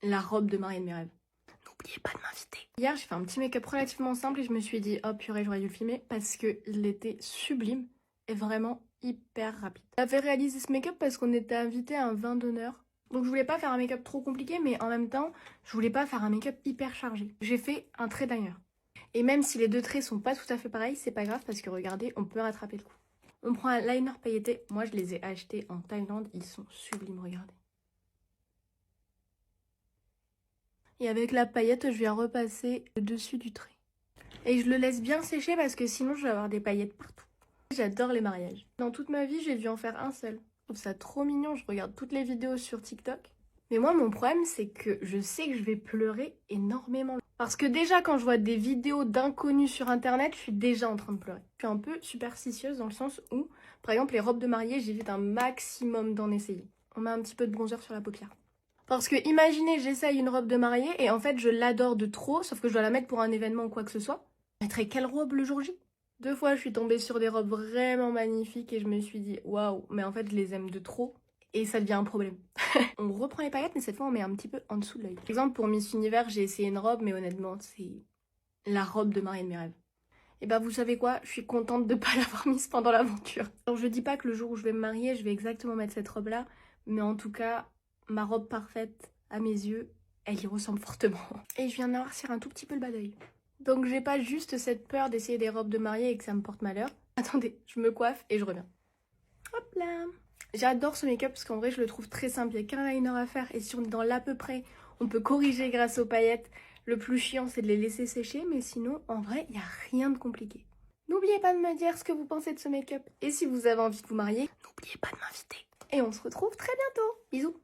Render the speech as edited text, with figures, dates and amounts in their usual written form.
la robe de mariée de mes rêves. N'oubliez pas de m'inviter. Hier, j'ai fait un petit make-up relativement simple et je me suis dit, oh purée, j'aurais dû le filmer parce qu'il était sublime et vraiment hyper rapide. On a fait réaliser ce make-up parce qu'on était invité à un vin d'honneur. Donc je voulais pas faire un make-up trop compliqué, mais en même temps, je voulais pas faire un make-up hyper chargé. J'ai fait un trait liner. Et même si les deux traits sont pas tout à fait pareils, c'est pas grave parce que regardez, on peut rattraper le coup. On prend un liner pailleté. Moi, je les ai achetés en Thaïlande. Ils sont sublimes, regardez. Et avec la paillette, je viens repasser le dessus du trait. Et je le laisse bien sécher parce que sinon, je vais avoir des paillettes partout. J'adore les mariages. Dans toute ma vie, j'ai dû en faire un seul. Je trouve ça trop mignon. Je regarde toutes les vidéos sur TikTok. Mais moi, mon problème, c'est que je sais que je vais pleurer énormément. Parce que déjà, quand je vois des vidéos d'inconnus sur Internet, je suis déjà en train de pleurer. Je suis un peu superstitieuse dans le sens où, par exemple, les robes de mariée, j'évite un maximum d'en essayer. On met un petit peu de bronzer sur la paupière. Parce que imaginez, j'essaye une robe de mariée et en fait, je l'adore de trop, sauf que je dois la mettre pour un événement ou quoi que ce soit. Je mettrais quelle robe le jour J? 2 fois, je suis tombée sur des robes vraiment magnifiques et je me suis dit, waouh, mais en fait, je les aime de trop. Et ça devient un problème. On reprend les paillettes, mais cette fois, on met un petit peu en dessous de l'œil. Par exemple, pour Miss Univers, j'ai essayé une robe, mais honnêtement, c'est la robe de mariée de mes rêves. Et bah, vous savez quoi? Je suis contente de ne pas l'avoir mise pendant l'aventure. Alors, je dis pas que le jour où je vais me marier, je vais exactement mettre cette robe-là, mais en tout cas, ma robe parfaite, à mes yeux, elle y ressemble fortement. Et je viens de noircir un tout petit peu le bas d'œil. Donc, j'ai pas juste cette peur d'essayer des robes de mariée et que ça me porte malheur. Attendez, je me coiffe et je reviens. Hop là! J'adore ce make-up parce qu'en vrai je le trouve très simple, il n'y a qu'un liner à faire et si on est dans l'à peu près, on peut corriger grâce aux paillettes. Le plus chiant c'est de les laisser sécher, mais sinon en vrai il n'y a rien de compliqué. N'oubliez pas de me dire ce que vous pensez de ce make-up et si vous avez envie de vous marier, n'oubliez pas de m'inviter. Et on se retrouve très bientôt, bisous.